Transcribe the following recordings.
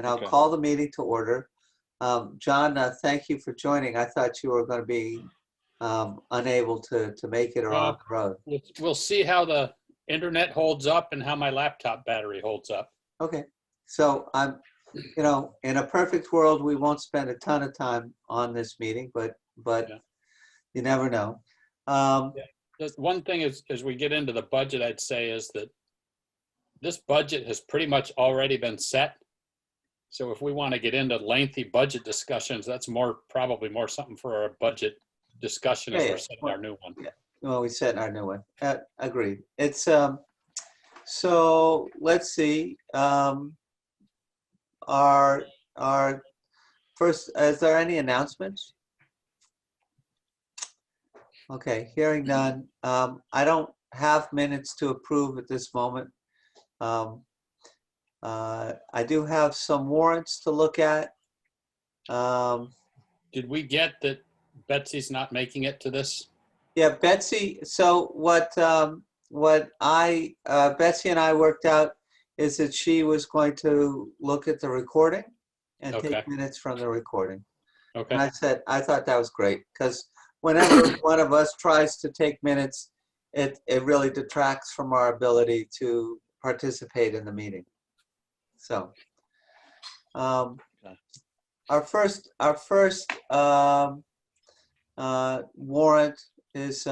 and I'll Okay. call the meeting to order. John, thank you for joining. I thought you were going to be unable to make it or on the road. We'll see how the internet holds up and how my laptop battery holds up. Okay, so in a perfect world, we won't spend a ton of time on this meeting, but Yeah. you never know. The one thing is, as we get into the budget, I'd say is that this budget has pretty much already been set. So if we want to get into lengthy budget discussions, that's probably more something for our budget discussion as we're setting our new one. Yeah. Well, we set our new one. Agreed. It's so let's see. Our first, is there any announcements? Okay, hearing none. I don't have minutes to approve at this moment. I do have some warrants to look at. Did we get that Betsy's not making it to this? Yeah, Betsy. So what Betsy and I worked out is that she was going to look at the recording and take minutes from the recording. Okay. And I thought that was great, because whenever one of us tries to take minutes, it really detracts from our ability to participate in the meeting. So our first warrant is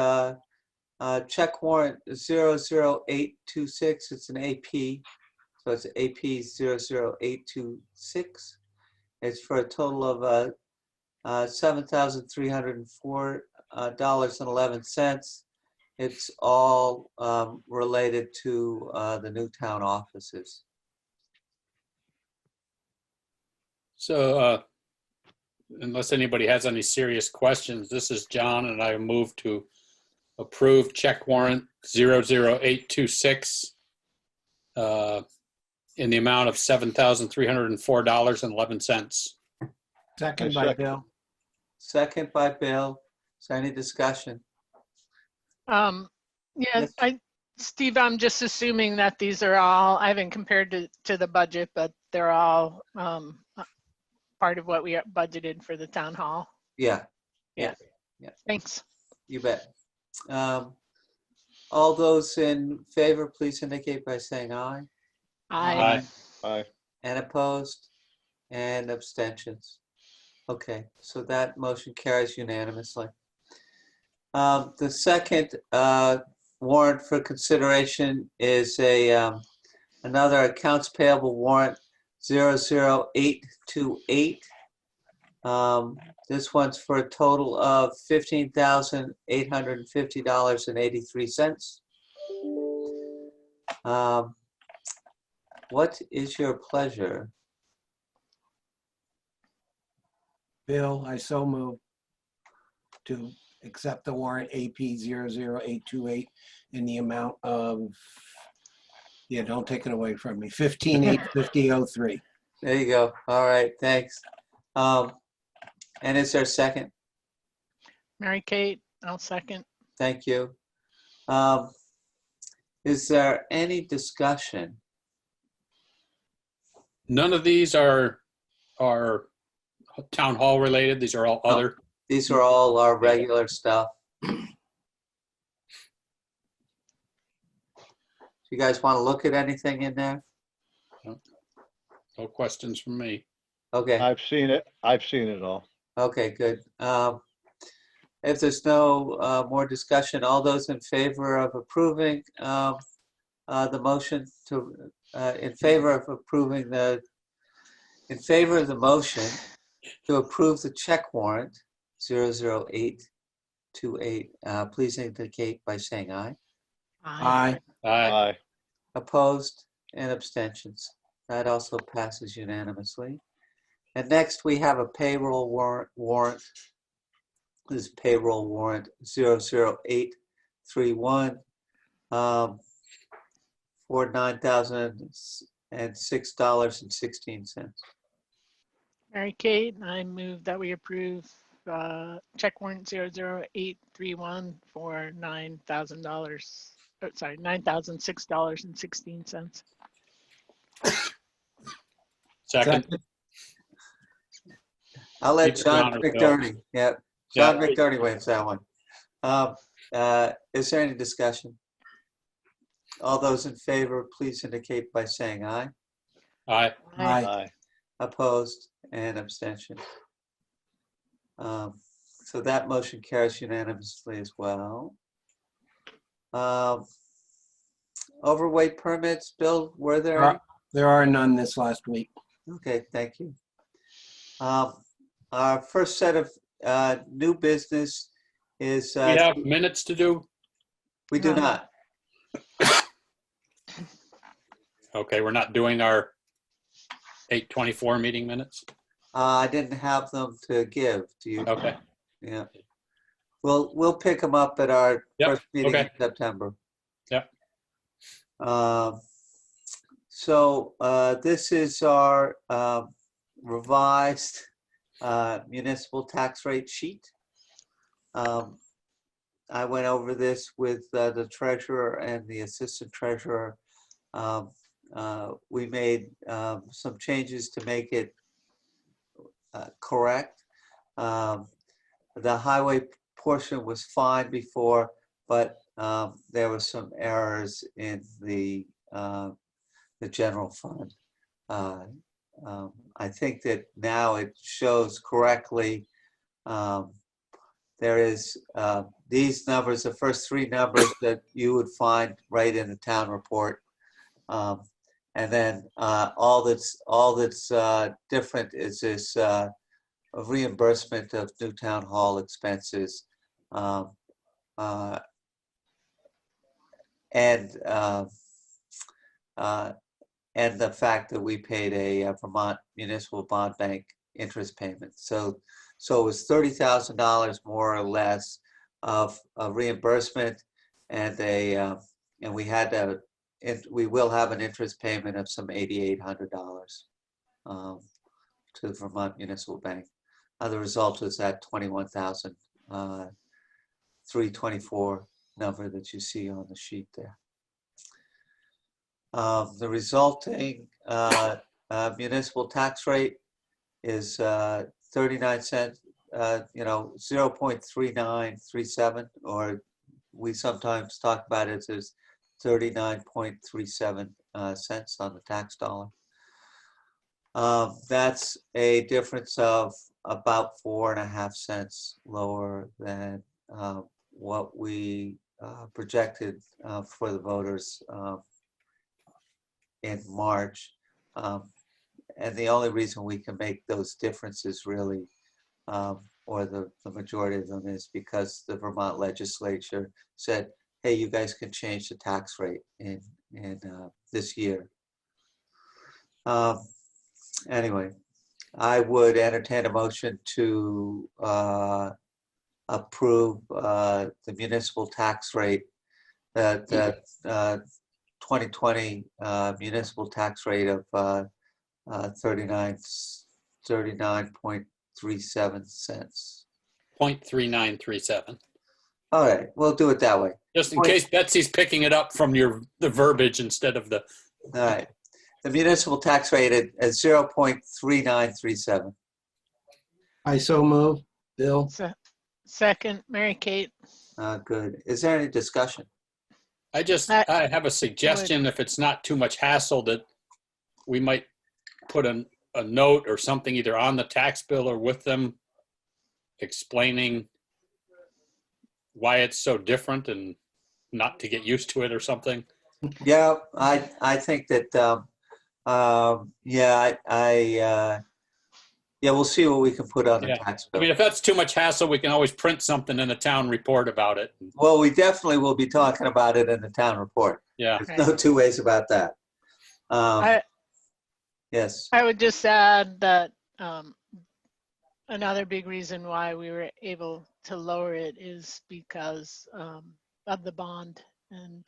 check warrant 00826. It's an AP, so it's AP 00826. It's for a total of $7,304.11. It's all related to the new town offices. So unless anybody has any serious questions, this is John, and I move to approve check warrant 00826 in the amount of $7,304.11. Second by Bill. Second by Bill. Is there any discussion? Yeah, Yes. Steve, I'm just assuming that these are all, I haven't compared to the budget, but they're all part of what we budgeted for the town hall. Yeah. Yeah. Yeah. Thanks. You bet. All those in favor, please indicate by saying aye. Aye. Aye. And opposed and abstentions. Okay, so that motion carries unanimously. The second warrant for consideration is another accounts payable warrant 00828. This one's for a total of $15,850.83. What is your pleasure? Bill, I so move to accept the warrant AP 00828 in the amount of, yeah, don't take it away from me, $15,850.03. There you go. All right, thanks. And is there a second? Mary Kate, I'll second. Thank you. Is there any discussion? None of these are town hall related. These are all other. These are all our regular stuff. Do you guys want to look at anything in there? No questions from me. Okay. I've seen it. I've seen it all. Okay, good. If there's no more discussion, all those in favor of approving the motion to, in favor of the motion to approve the check warrant 00828, please indicate by saying aye. Aye. Aye. Aye. Opposed and abstentions. That also passes unanimously. And next we have a payroll warrant. This is payroll warrant 00831 for $9,006.16. Mary Kate, I move that we approve check warrant 00831 for $9,000. Sorry, $9,006.16. Second. I'll let Keep it John honor, Bill. McDermott, yeah, John Yeah. McDermott wins that one. Is there any discussion? All those in favor, please indicate by saying aye. Aye. Aye. Aye. Opposed and abstention. So that motion carries unanimously as well. Overweight permits, Bill, were there any? There are none this last week. Okay, thank you. Our first set of new business is, We have minutes to do. we do No. not. Okay, we're not doing our 8/24 meeting minutes. I didn't have them to give to you. Okay. Yeah. We'll pick them up at our Yep, first meeting in okay. September. Yep. So this is our revised municipal tax rate sheet. I went over this with the treasurer and the assistant treasurer. We made some changes to make it correct. The highway portion was fine before, but there were some errors in the general fund. I think that now it shows correctly. There is these numbers, the first three numbers that you would find right in the town report. And then all that's different is this reimbursement of new town hall expenses. And the fact that we paid a Vermont Municipal Bond Bank interest payment. So it was $30,000 more or less of reimbursement, and we had to. We will have an interest payment of some $8,800 to the Vermont Municipal Bank. The result is that $21,324 number that you see on the sheet there. The resulting municipal tax rate is 39 cents, 0.3937, or we sometimes talk about it as 39.37 cents on the tax dollar. That's a difference of about 4.5 cents lower than what we projected for the voters in March. And the only reason we can make those differences really, or the majority of them, is because the Vermont legislature said, hey, you guys can change the tax rate in this year. Anyway, I would entertain a motion to approve the municipal tax rate, that 2020 municipal tax rate of 39.37 cents. 0.3937. All right, we'll do it that way. Just in case Betsy's picking it up from the verbiage instead of the. All right. The municipal tax rate at 0.3937. I so move. Bill? Second, Mary Kate. Good. Is there any discussion? I have a suggestion, if it's not too much hassle, that we might put a note or something either on the tax bill or with them explaining why it's so different and not to get used to it or something. Yeah, I think that, we'll see what we can put on the Yeah. tax I bill. mean, if that's too much hassle, we can always print something in the town report about it. Well, we definitely will be talking about it in the town report. Yeah. There's no two ways about that. Yes. I would just add that another big reason why we were able to lower it is because of the bond and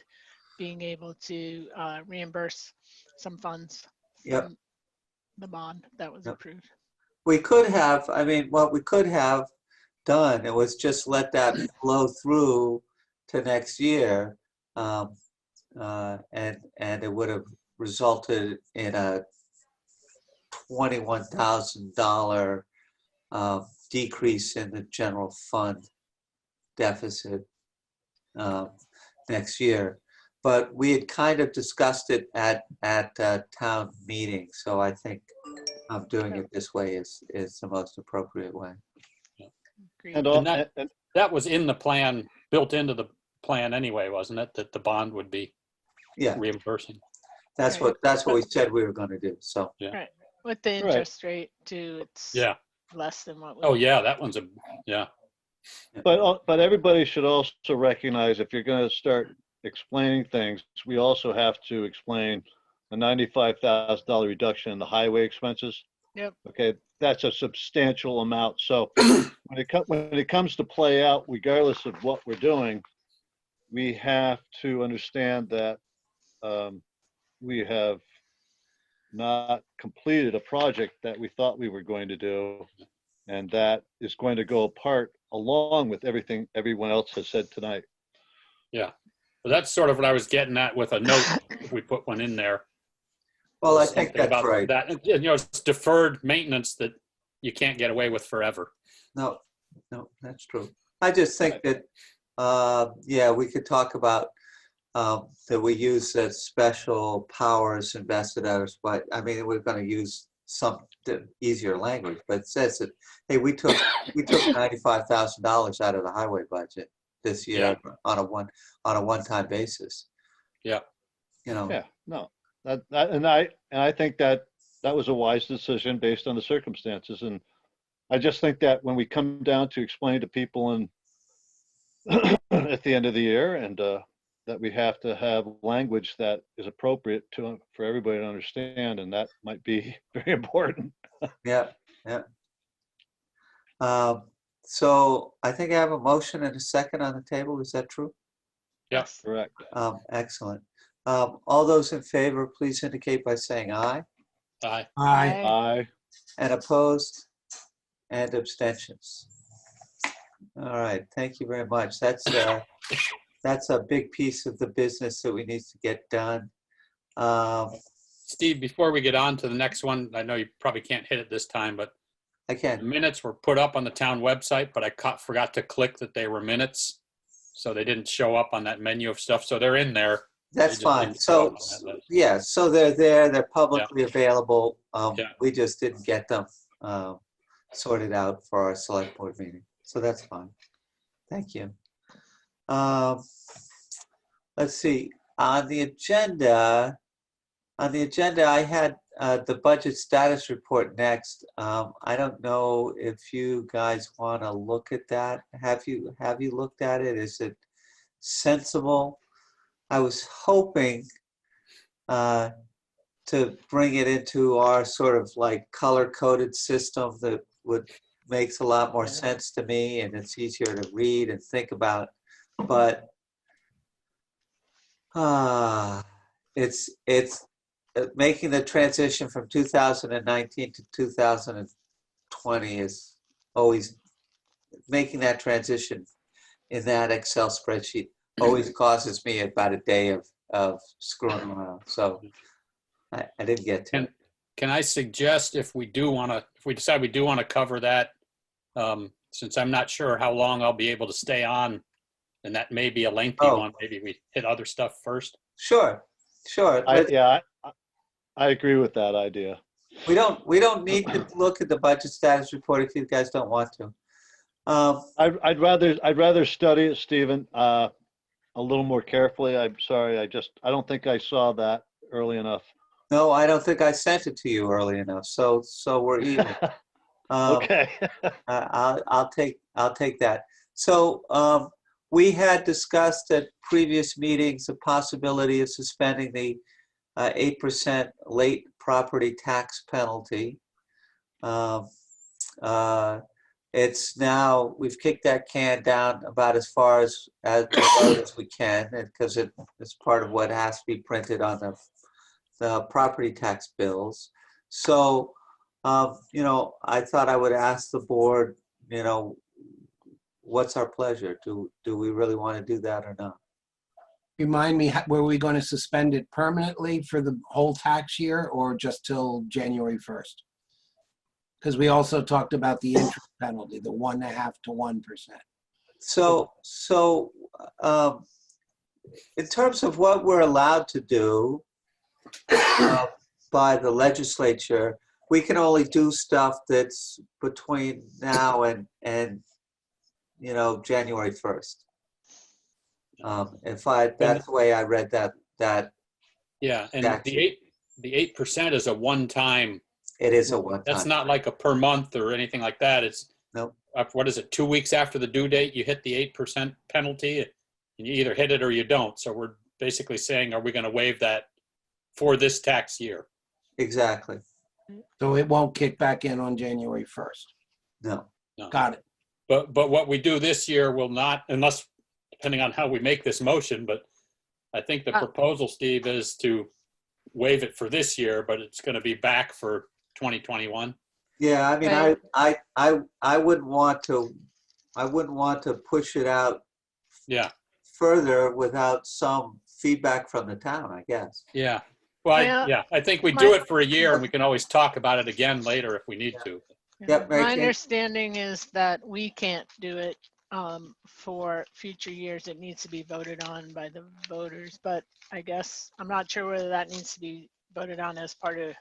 being able to reimburse some funds from the bond that was approved. We could have, I mean, what we could have done, it was just let that flow through to next year. And it would have resulted in a $21,000 decrease in the general fund deficit next year. But we had kind of discussed it at town meeting, so I think doing it this way is the most appropriate way. Agreed. And, And all, that- That was in the plan, built into the plan anyway, wasn't it? That the bond would be Yeah, reimbursing. that's Right. what we said we were going to do. So With the Right. interest rate too, it's Yeah. less than what we. Oh, yeah, that one's yeah. but everybody should also recognize if you're going to start explaining things, we also have to explain a $95,000 reduction in the highway expenses. Yep. Okay, that's a substantial amount. So when it comes to play out, regardless of what we're doing, we have to understand that we have not completed a project that we thought we were going to do, and that is going to go apart along with everything everyone else has said tonight. But that's sort of what I was getting at with a note, if we put one in there. well, I think Something that's about right. that, it's deferred maintenance that you can't get away with forever. No, that's true. I just think that, yeah, we could talk about that we use special powers invested in us, but I mean, we're going to use some easier language, but it says that, hey, we took $95,000 out of the highway budget this year on a one-time basis. Yeah. You know. Yeah, no, and I think that was a wise decision based on the circumstances. And I just think that when we come down to explain to people and at the end of the year, and that we have to have language that is appropriate for everybody to understand, and that might be very important. Yeah. So I think I have a motion and a second on the table. Is that true? Yeah. Yes. Correct. Excellent. All those in favor, please indicate by saying aye. Aye. Aye. I And opposed? And abstentions? All right, thank you very much. That's a big piece of the business that we need to get done. Steve, before we get on to the next one, I know you probably can't hit it this time, but I the can. minutes were put up on the town website, but I forgot to click that they were minutes. So they didn't show up on that menu of stuff. So they're in there. That's They just fine. didn't show So, up on that list. yeah, so they're there, they're publicly available. Yeah. We just didn't get them sorted out for our select board meeting. So that's fine. Thank you. Let's see, on the agenda, I had the budget status report next. I don't know if you guys want to look at that. Have you looked at it? Is it sensible? I was hoping to bring it into our sort of like color-coded system that makes a lot more sense to me, and it's easier to read and think about. But it's making the transition from 2019 to 2020 is always making that transition in that Excel spreadsheet always causes me about a day of screwing around. So I didn't get to it. Can I suggest if we decide we do want to cover that, since I'm not sure how long I'll be able to stay on, and that may be a lengthy one, maybe we hit other stuff first? Sure. I agree with that idea. We don't need to look at the budget status report if you guys don't want to. I'd rather study it, Stephen, a little more carefully. I'm sorry, I don't think I saw that early enough. No, I don't think I sent it to you early enough. So we're even. Okay. I'll take that. So we had discussed at previous meetings the possibility of suspending the 8% late property tax penalty. It's now, we've kicked that can down about as far as we can, because it's part of what has to be printed on the property tax bills. So, I thought I would ask the board, what's our pleasure? Do we really want to do that or not? Remind me, were we going to suspend it permanently for the whole tax year or just till January 1st? Because we also talked about the interest penalty, the 1.5 to 1%. So in terms of what we're allowed to do by the legislature, we can only do stuff that's between now and January 1st. That's the way I read that. Yeah, and statute. the 8% is a one-time. It is a one-time. That's not like a per month or anything like that. It's Nope. What is it? 2 weeks after the due date, you hit the 8% penalty, and you either hit it or you don't. So we're basically saying, are we going to waive that for this tax year? Exactly. So it won't kick back in on January 1st. No. Got it. But what we do this year will not, unless, depending on how we make this motion, but I think the proposal, Steve, is to waive it for this year, but it's going to be back for 2021. Yeah, I mean, Right. I wouldn't want to push it out Yeah, further without some feedback from the town, I guess. yeah. Well, Yeah. I think we My- do it for a year, and we can always talk about it again later if we need to. Yep, Mary My Kate? understanding is that we can't do it for future years. It needs to be voted on by the voters, but I guess, I'm not sure whether that needs to be voted on as part of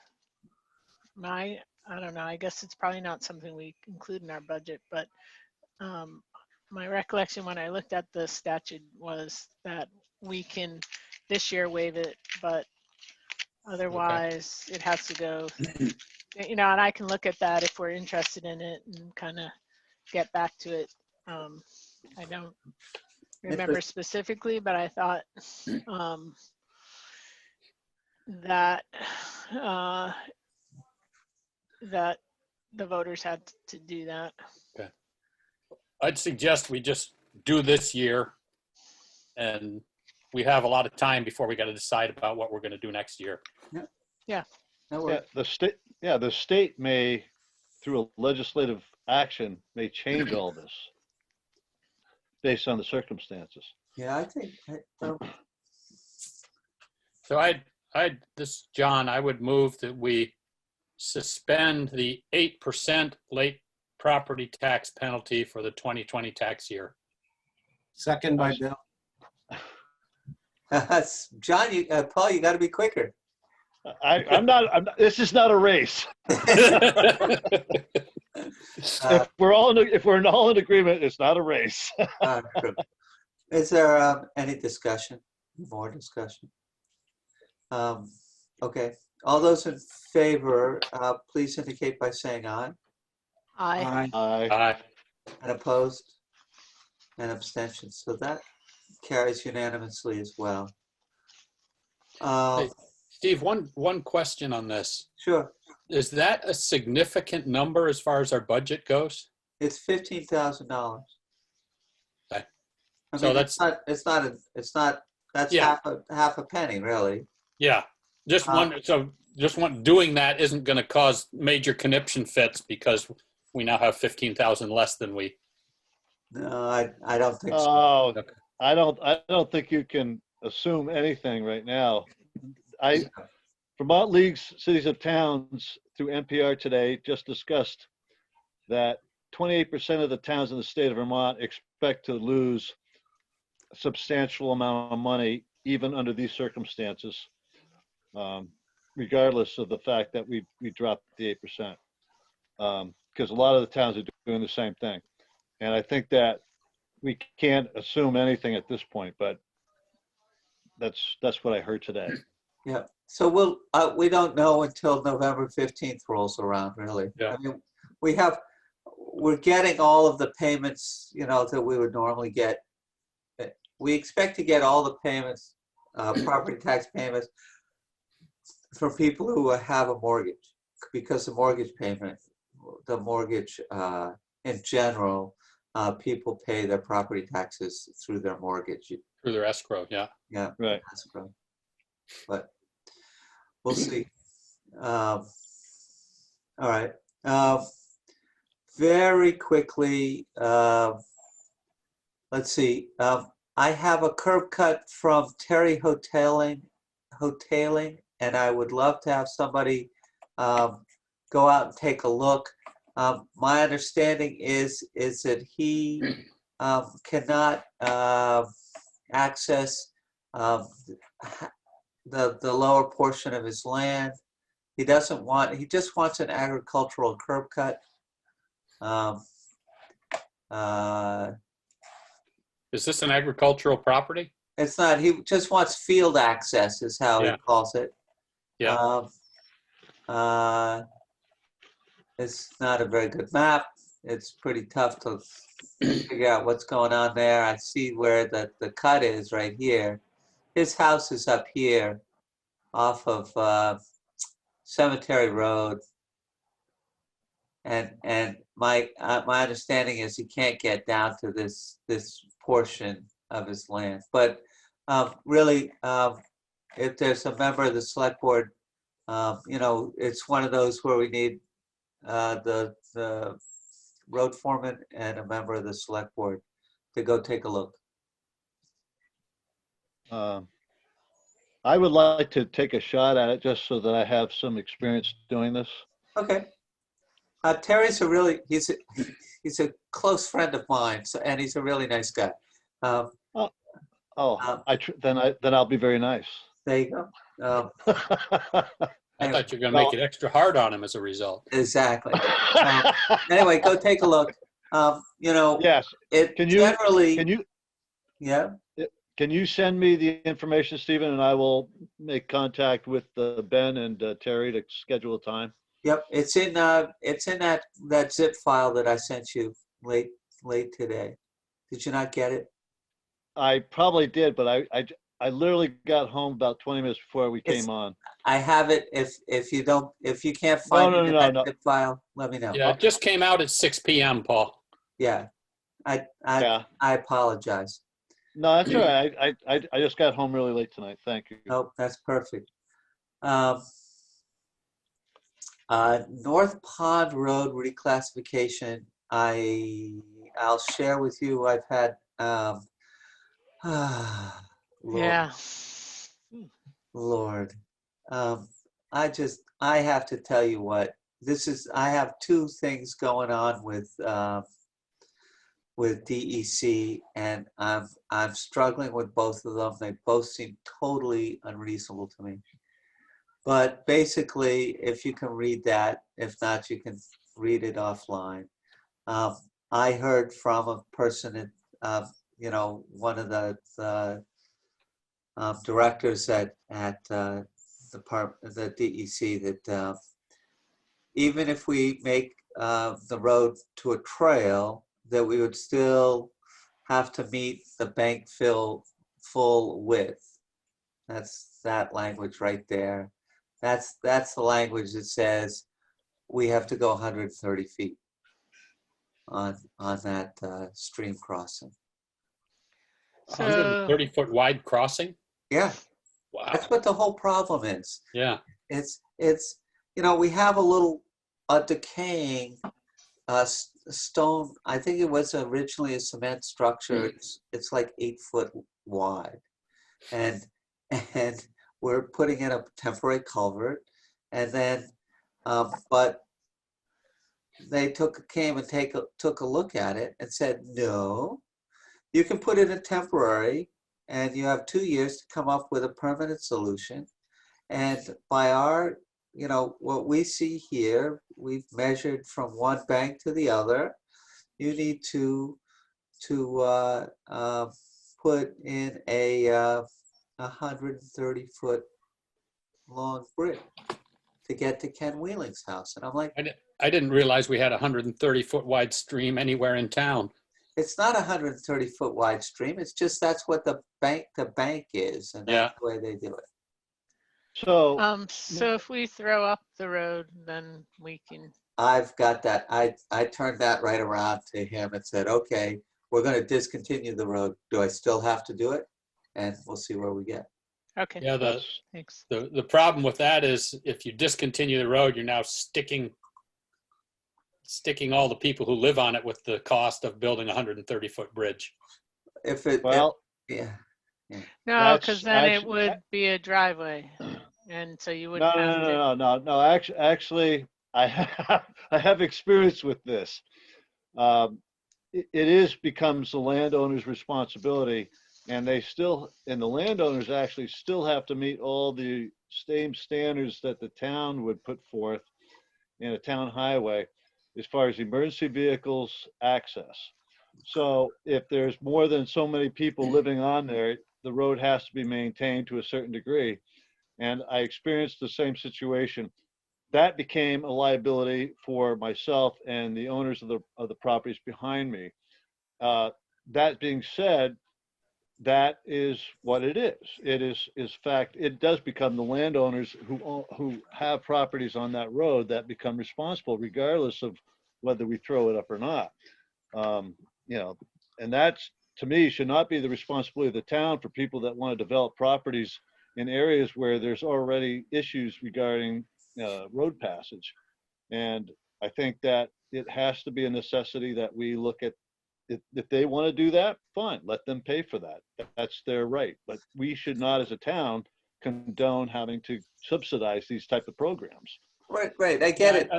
I don't know, I guess it's probably not something we include in our budget, but my recollection when I looked at the statute was that we can this year waive it, but otherwise it has to go, and I can look at that if we're interested in it and kind of get back to it. I don't remember specifically, but I thought that that the voters had to do that. Okay. I'd suggest we just do this year, and we have a lot of time before we got to decide about what we're going to do next year. That Yeah, works. the state may, through a legislative action, may change all this based on the circumstances. Yeah, I think, So John, I would move that we suspend the 8% late property tax penalty for the 2020 tax year. Second by Bill. John, Paul, you got to be quicker. I'm not, this is not a race. If we're all in agreement, it's not a race. True. Is there any discussion? More discussion? Okay. All those in favor, please indicate by saying aye. Aye. Aye. And opposed? And abstentions. So that carries unanimously as well. Hey, Steve, one question on this. Sure. Is that a significant number as far as our budget goes? It's $15,000. Okay. I So mean, that's- that's Yeah. half a penny, really. Yeah. Just doing that isn't going to cause major conniption fits because we now have 15,000 less than we. No, I don't think so. Oh, Okay. I don't think you can assume anything right now. Vermont League's Cities of Towns through NPR today just discussed that 28% of the towns in the state of Vermont expect to lose a substantial amount of money even under these circumstances, regardless of the fact that we dropped the 8%. Because a lot of the towns are doing the same thing. And I think that we can't assume anything at this point, but that's what I heard today. Yeah. So we don't know until November 15th rolls around, really. Yeah. I mean, we're getting all of the payments, that we would normally get. We expect to get all the payments, property tax payments for people who have a mortgage, because the mortgage in general, people pay their property taxes through their mortgage. Through their escrow, yeah. Yeah. Right. Escrow. But we'll see. All right. Very quickly, let's see. I have a curb cut from Terry Hoteling, and I would love to have somebody go out and take a look. My understanding is that he cannot access the lower portion of his land. He doesn't want. He just wants an agricultural curb cut. Is this an agricultural property? It's not. He just wants field access, is how he Yeah. calls it. Yeah. It's not a very good map. It's pretty tough to figure out what's going on there. I see where the cut is right here. His house is up here off of Cemetery Road. And my understanding is he can't get down to this portion of his land. But really, if there's a member of the select board, it's one of those where we need the road foreman and a member of the select board to go take a look. I would like to take a shot at it just so that I have some experience doing this. Okay. Terry's he's a close friend of mine, and he's a really nice guy. Then I'll be very nice. There you go. I thought you were going to make it extra hard on him as a result. Exactly. Anyway, go take a look. Yes. It Can you? generally. Can you? Yeah. Can you send me the information, Stephen, and I will make contact with Ben and Terry to schedule a time. Yep. It's in that zip file that I sent you late today. Did you not get it? I probably did, but I literally got home about 20 minutes before we came on. I have it. If you can't find it in that zip file, let me know. Yeah, it just came out at 6 p.m., Paul. Yeah. I apologize. No, that's all right. I just got home really late tonight. Thank you. Nope, that's perfect. North Pond Road reclassification. I'll share with you. I've had Yeah. Lord. I have to tell you what this is. I have two things going on with DEC, and I'm struggling with both of them. They both seem totally unreasonable to me. But basically, if you can read that, if not, you can read it offline. I heard from a person at, one of the directors at the DEC that even if we make the road to a trail, that we would still have to meet the bank fill full width. That's that language right there. That's the language that says we have to go 130 feet on that stream crossing. So 130-foot wide crossing? Yeah, Wow. that's what the whole problem is. Yeah. It's we have a decaying stone. I think it was originally a cement structure. It's like 8 foot wide, and we're putting in a temporary culvert, and then but they came and took a look at it and said, no, you can put in a temporary, and you have 2 years to come up with a permanent solution. And by our, what we see here, we've measured from one bank to the other. You need to put in a 130-foot long bridge to get to Ken Wheeling's house. And I'm like, I didn't realize we had a 130-foot wide stream anywhere in town. it's not a 130-foot wide stream. It's just that's what the bank is, and that's the way they do it. So, so if we throw up the road, then we can. I've got that. I turned that right around to him and said, okay, we're going to discontinue the road. Do I still have to do it? And we'll see where we get. Okay. Yeah, Thanks. the problem with that is if you discontinue the road, you're now sticking all the people who live on it with the cost of building a 130-foot bridge. If it well, Yeah. No, That's because then it actually, would be a driveway. And so you no, wouldn't no, have no, to. no, no, no, actually, I have, I have experience with this. Um, it is becomes the landowner's responsibility, and and the landowners actually still have to meet all the same standards that the town would put forth in a town highway as far as emergency vehicles access. So if there's more than so many people living on there, the road has to be maintained to a certain degree. And I experienced the same situation. That became a liability for myself and the owners of the properties behind me. Uh, that being said, that is what it is. Is fact, it does become the landowners who have properties on that road that become responsible regardless of whether we throw it up or not. Um, you know, and that's, to me, should not be the responsibility of the town for people that want to develop properties in areas where there's already issues regarding road passage. And I think that it has to be a necessity that we look at, if they want to do that, fine, let them pay for that. That's their right. But we should not, as a town, condone having to subsidize these type of programs. Right. I get it.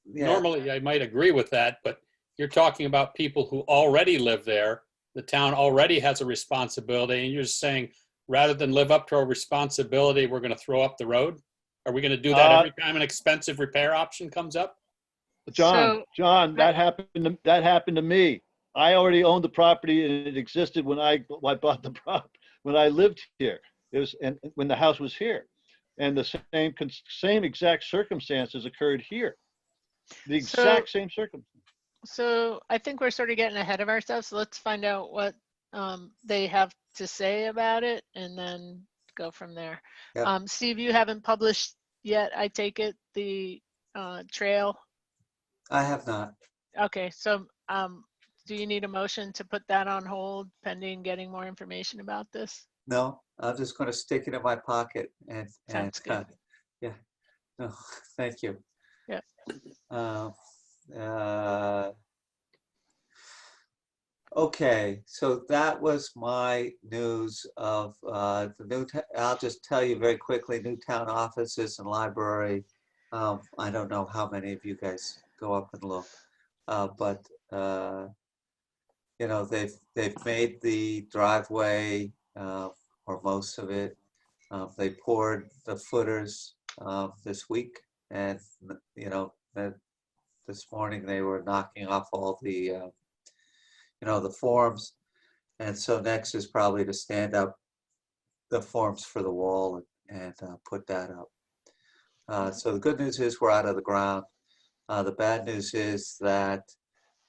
Yeah. Normally, I might agree with that, but you're talking about people who already live there. The town already has a responsibility, and you're just saying, rather than live up to our responsibility, we're going to throw up the road? Are we going to do that every time an expensive repair option comes up? John, So, that happened to me. I already owned the property and it existed when I bought the prop, when I lived here. It was, and when the house was here. And the same exact circumstances occurred here. The so, exact same circumstance. so I think we're sort of getting ahead of ourselves. So let's find out what they have to say about it and then go from there. Yeah. Steve, you haven't published yet, I take it, the trail. I have not. Okay, so do you need a motion to put that on hold pending getting more information about this? No, I'm just going to stick it in my pocket and Sounds good. yeah. No, thank you. Yeah. Okay, so that was my news of the I'll just tell you very quickly, new town offices and library. I don't know how many of you guys go up and look, but you know, they've made the driveway or most of it. They poured the footers this week, and you know, this morning they were knocking off all the you know, the forms. And so next is probably to stand up the forms for the wall and put that up. So the good news is we're out of the ground. The bad news is that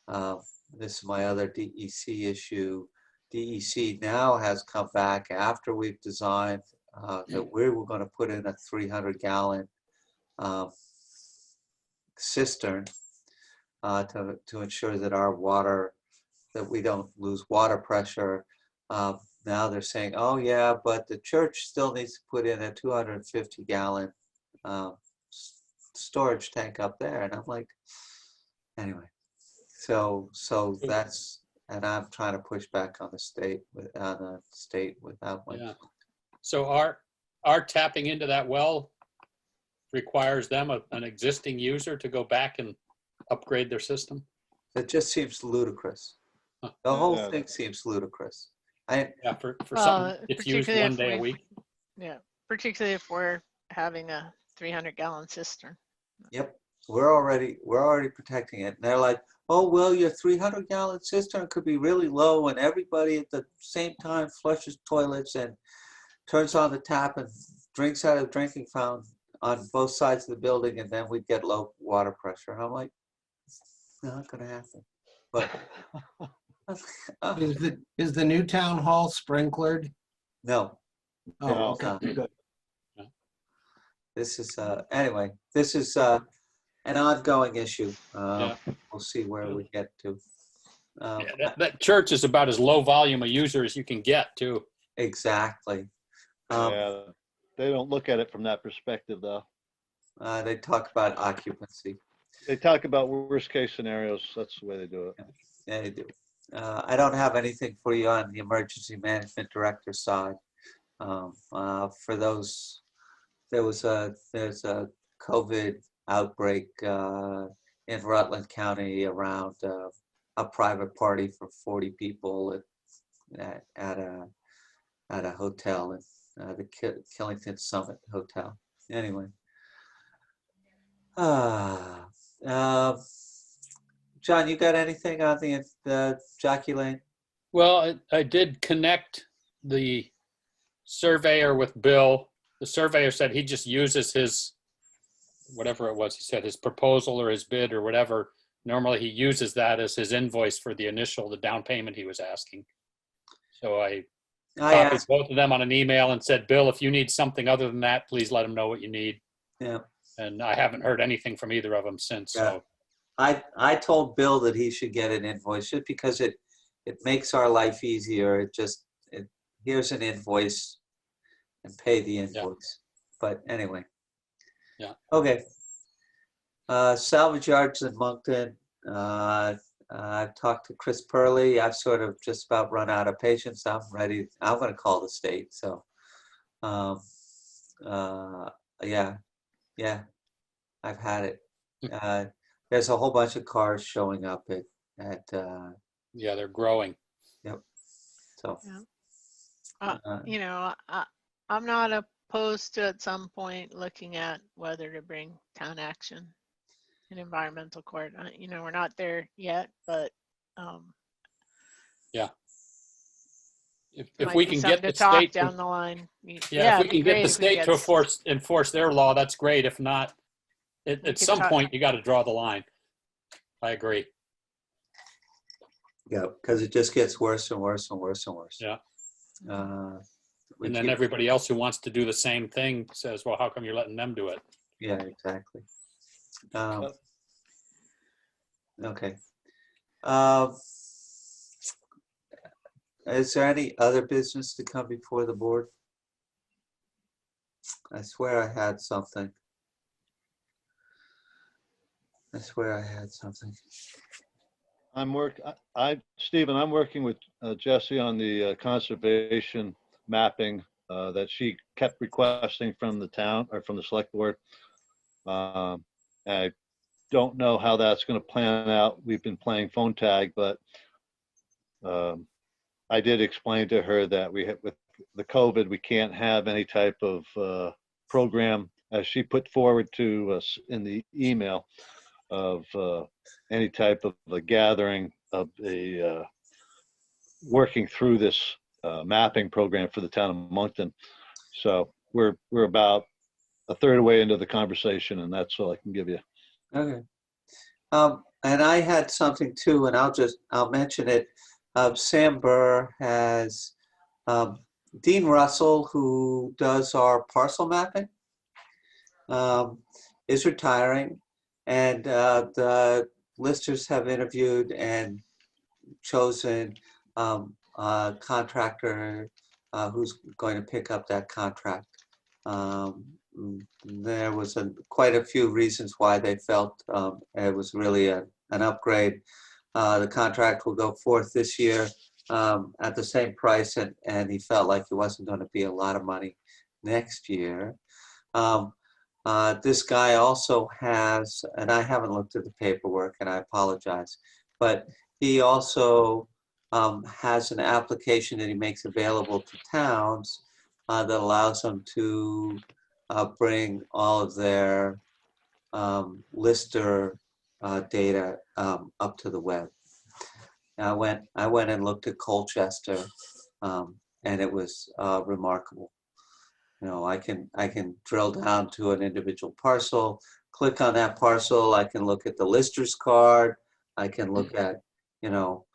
this is my other DEC issue. DEC now has come back after we've designed that we were going to put in a 300-gallon cistern to ensure that our water, that we don't lose water pressure. Now they're saying, oh yeah, but the church still needs to put in a 250-gallon storage tank up there. And I'm like, anyway, so that's, and I'm trying to push back on the state without much. Yeah. So our tapping into that well requires them, an existing user, to go back and upgrade their system? It just seems ludicrous. The whole thing seems ludicrous. Yeah, for something it's used particularly one if day a week. Yeah, particularly if we're having a 300-gallon cistern. Yep, we're already protecting it. And they're like, oh well, your 300-gallon cistern could be really low, and everybody at the same time flushes toilets and turns on the tap and drinks out of the drinking fountain on both sides of the building, and then we get low water pressure. And I'm like, it's not going to happen. But Is the new town hall sprinklered? no, Oh, No. okay, good. this is anyway. This is an ongoing issue. Yeah. We'll see where we get to. Yeah, that church is about as low volume a user as you can get, too. Exactly. Yeah, they don't look at it from that perspective, though. They talk about occupancy. They talk about worst case scenarios. That's the way they do it. Yeah, they do. I don't have anything for you on the emergency management director side. For those, there's a COVID outbreak in Rutland County around a private party for 40 people at a hotel at the Killington Summit Hotel. Anyway, John, you got anything on the Jockey Lane? Well, I did connect the surveyor with Bill. The surveyor said he just uses his, whatever it was, he said his proposal or his bid or whatever. Normally he uses that as his invoice for the down payment he was asking. So I copied asked, both of them on an email and said, Bill, if you need something other than that, please let him know what you need. yeah, And I haven't heard anything from either of them since. Yeah. So I told Bill that he should get an invoice just because it makes our life easier. Here's an invoice and pay the invoice. But anyway. Yeah. Okay. Salvage yards in Moncton. I've talked to Chris Purley. I've sort of just about run out of patience. I'm ready. I'm going to call the state. So, yeah, I've had it. There's a whole bunch of cars showing up at yeah, they're growing. Yep. So, You know, I'm not opposed to at some point looking at whether to bring town action in environmental court. You know, we're not there yet, but Yeah. If might we be can something get the to talk state down the line. yeah, if we it'd be Mm-hmm. can get great the if we state could to enforce their law, that's great. If not, We at could some talk- point you got to draw the line. I agree. yeah, because it just gets worse and worse and worse and worse. Yeah. We And then keep- everybody else who wants to do the same thing says, well, how come you're letting them do it? Yeah, exactly. Okay. Is there any other business to come before the board? I swear I had something. I swear I had something. Stephen, I'm working with Jesse on the conservation mapping that she kept requesting from the town or from the select board. I don't know how that's going to plan out. We've been playing phone tag, but I did explain to her that with the COVID, we can't have any type of program, as she put forward to us in the email, of any type of a gathering of a working through this mapping program for the town of Moncton. So we're about a third away into the conversation, and that's all I can give you. Okay. And I had something too, and I'll mention it. Sam Burr has Dean Russell, who does our parcel mapping, is retiring, and the listers have interviewed and chosen a contractor who's going to pick up that contract. There was quite a few reasons why they felt it was really an upgrade. The contract will go forth this year at the same price, and he felt like it wasn't going to be a lot of money next year. This guy also has, and I haven't looked at the paperwork, and I apologize, but he also has an application that he makes available to towns that allows them to bring all of their lister data up to the web. I went and looked at Colchester, and it was remarkable. You know, I can drill down to an individual parcel, click on that parcel. I can look at the lister's card. I can look at, you know,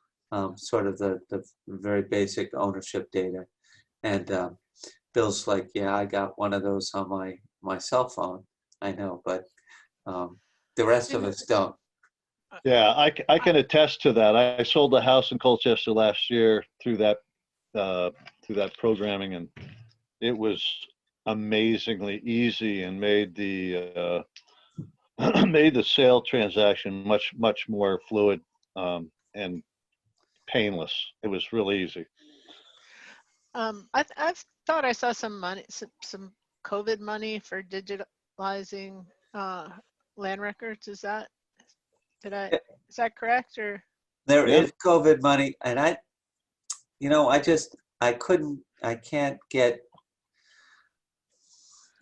sort of the very basic ownership data. And Bill's like, yeah, I got one of those on my cell phone. I know, but the rest of us don't. Yeah, I can attest to that. I sold a house in Colchester last year through that programming, and it was amazingly easy and made the made the sale transaction much more fluid. And painless. It was really easy. I've thought I saw some money, some COVID money for digitalizing land records. Is that is that correct or? There Yeah. is COVID money, and I can't get.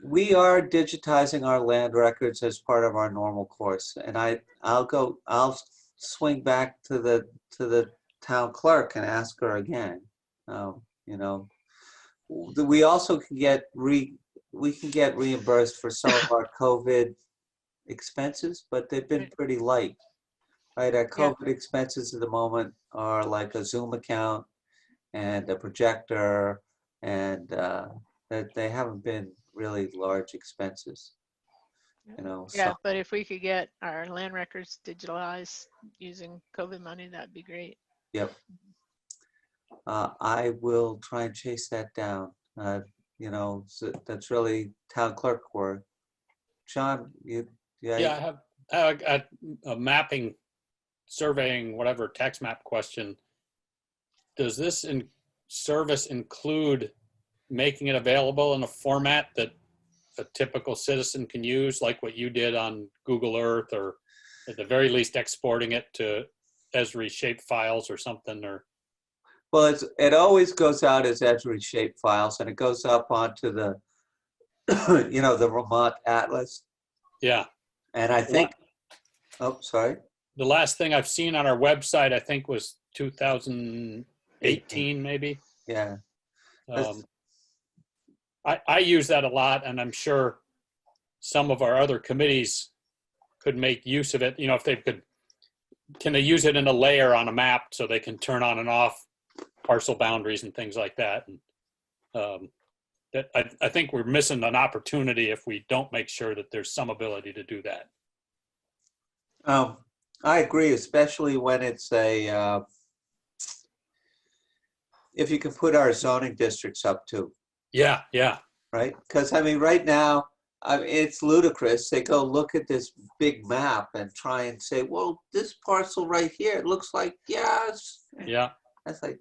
We are digitizing our land records as part of our normal course, and I'll swing back to the town clerk and ask her again. You know, we also can get reimbursed for some of our COVID expenses, but they've been pretty light. Right, our Yeah. COVID expenses at the moment are like a Zoom account and a projector, and that they haven't been really large expenses. Yeah, but if we could get our land records digitalized using COVID money, that'd be great. Yep. I will try and chase that down. So that's really town clerk work. John, Yeah, I have a mapping, surveying, whatever, tax map question. Does this service include making it available in a format that a typical citizen can use, like what you did on Google Earth, or at the very least exporting it to Esri shape files or something? Or well, it always goes out as Esri shape files, and it goes up onto the the Vermont Atlas. Yeah. And I think, oh, sorry. The last thing I've seen on our website, I think, was 2018, maybe. Yeah. I use that a lot, and I'm sure some of our other committees could make use of it. If they can they use it in a layer on a map so they can turn on and off parcel boundaries and things like that. And that I think we're missing an opportunity if we don't make sure that there's some ability to do that. I agree, especially when it's if you can put our zoning districts up too. Yeah, yeah. Right? Because right now, it's ludicrous. They go look at this big map and try and say, well, this parcel right here, it looks like, yes. Yeah. That's like.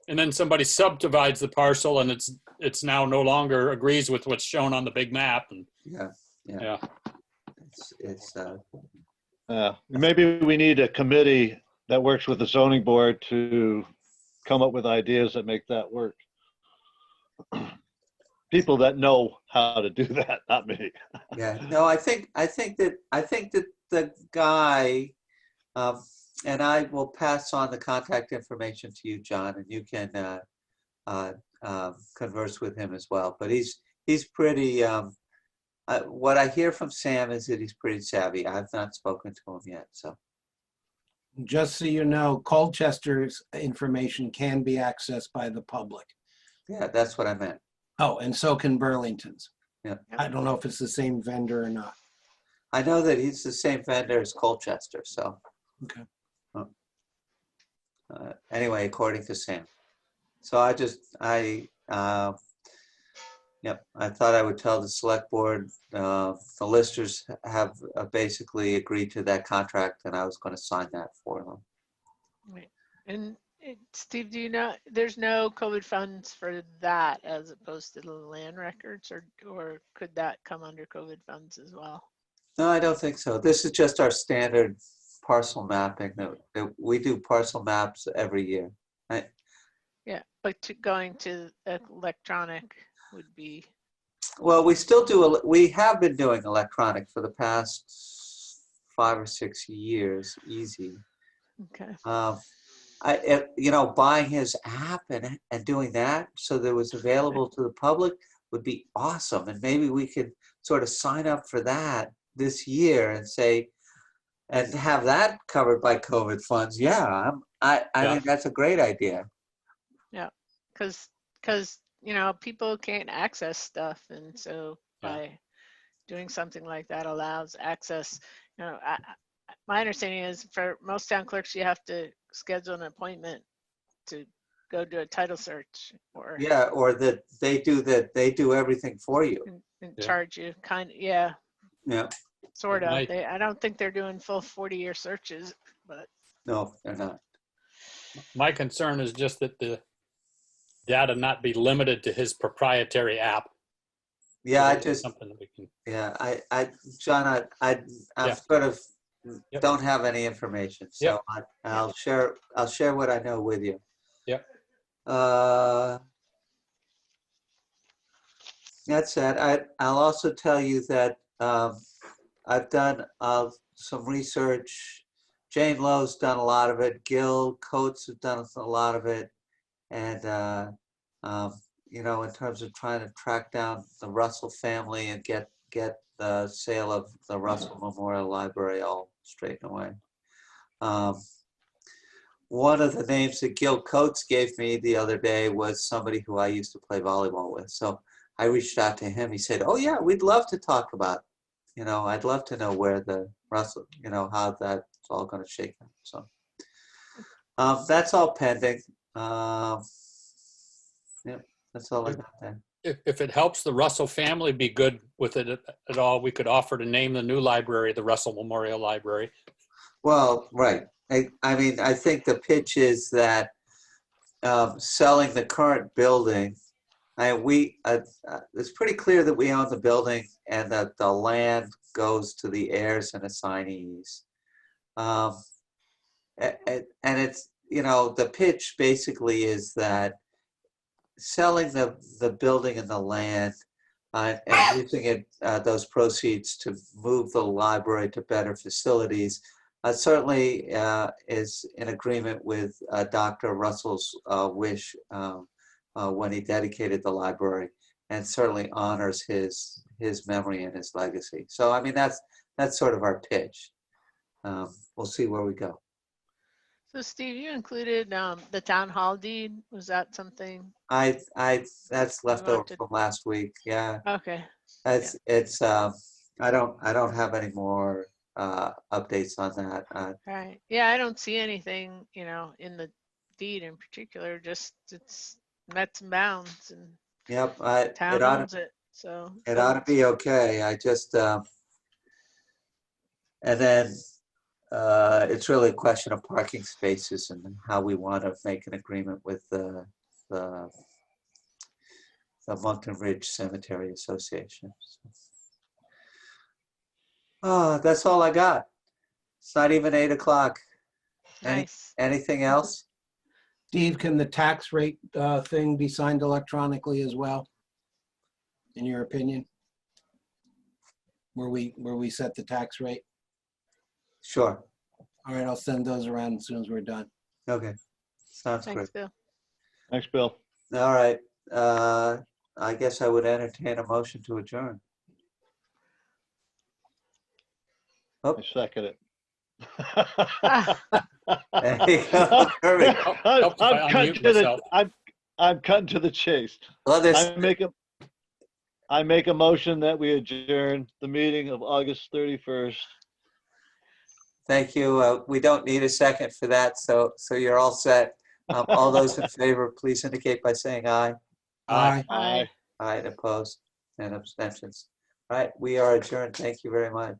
And then somebody subdivides the parcel, and it's now no longer agrees with what's shown on the big map. And yeah. It's maybe we need a committee that works with the zoning board to come up with ideas that make that work. People that know how to do that, not me. Yeah, no, I think that the guy, and I will pass on the contact information to you, John, and you can converse with him as well. But he's pretty. What I hear from Sam is that he's pretty savvy. I've not spoken to him yet, so. Just so you know, Colchester's information can be accessed by the public. Yeah, that's what I meant. Oh, and so can Burlington's. Yeah. I don't know if it's the same vendor or not. I know that he's the same vendor as Colchester, so. Okay. Anyway, according to Sam. So I thought I would tell the select board, the listers have basically agreed to that contract, and I was going to sign that for them. Right. And Steve, do you know, there's no COVID funds for that as opposed to the land records, or could that come under COVID funds as well? No, I don't think so. This is just our standard parcel mapping. That we do parcel maps every year. Right? Yeah, but going to electronic would be. Well, we have been doing electronic for the past 5 or 6 years, easy. Okay. Buying his app and doing that so that it was available to the public would be awesome. And maybe we could sort of sign up for that this year and say, and have that covered by COVID funds. Yeah, I think that's a great idea. Yeah, because people can't access stuff, and so by doing something like that allows access. My understanding is for most town clerks, you have to schedule an appointment to go do a title search, or or that they do everything for you and charge you sort of. I don't think they're doing full 40-year searches, but no, they're not. My concern is just that the data not be limited to his proprietary app. Yeah, I It's just, something that we can. yeah, John, I'm Yeah. sort of Yep. don't have any information, so Yep. I'll share what I know with you. Yep. That's it. I'll also tell you that I've done some research. Jane Lowe's done a lot of it. Gil Coates has done a lot of it. And, you know, in terms of trying to track down the Russell family and get the sale of the Russell Memorial Library all straightened away. One of the names that Gil Coates gave me the other day was somebody who I used to play volleyball with. So I reached out to him. He said, "Oh yeah, we'd love to talk about, you know, I'd love to know where the Russell, you know, how that's all going to shake out." So that's all pending. Yeah, that's all I got there. If it helps the Russell family be good with it at all, we could offer to name the new library the Russell Memorial Library. Well, right. I mean, I think the pitch is that selling the current building, it's pretty clear that we own the building and that the land goes to the heirs and assignees. And it's, you know, the pitch basically is that selling the building and the land and using it, those proceeds to move the library to better facilities certainly is in agreement with Dr. Russell's wish when he dedicated the library, and certainly honors his memory and his legacy. So I mean, that's sort of our pitch. We'll see where we go. So Steve, you included the town hall deed. Was that something? That's left over wanted- from last week. Yeah, Okay. it's I don't have any more updates on that. Right. Yeah, I don't see anything, you know, in the deed in particular, just it's Mets and bounds and Yep, town owns it. So it ought to be okay. I just and then it's really a question of parking spaces and how we want to make an agreement with the Moncton Ridge Cemetery Association. That's all I got. It's not even 8 o'clock. nice. Anything else? Steve, can the tax rate thing be signed electronically as well? In your opinion? Where we set the tax rate? Sure. All right, I'll send those around as soon as we're done. Okay. Sounds Thanks, great. Bill. Thanks, Bill. All right. I guess I would entertain a motion to adjourn. I second it. There you go, Kirby. Helps if I unmute myself. I'm cutting to the chase. Well, this, I make a motion that we adjourn the meeting of August 31st. thank you. We don't need a second for that, so you're all set. All those in favor, please indicate by saying aye. Aye. Aye. Aye, opposed, and abstentions. All right, we are adjourned. Thank you very much.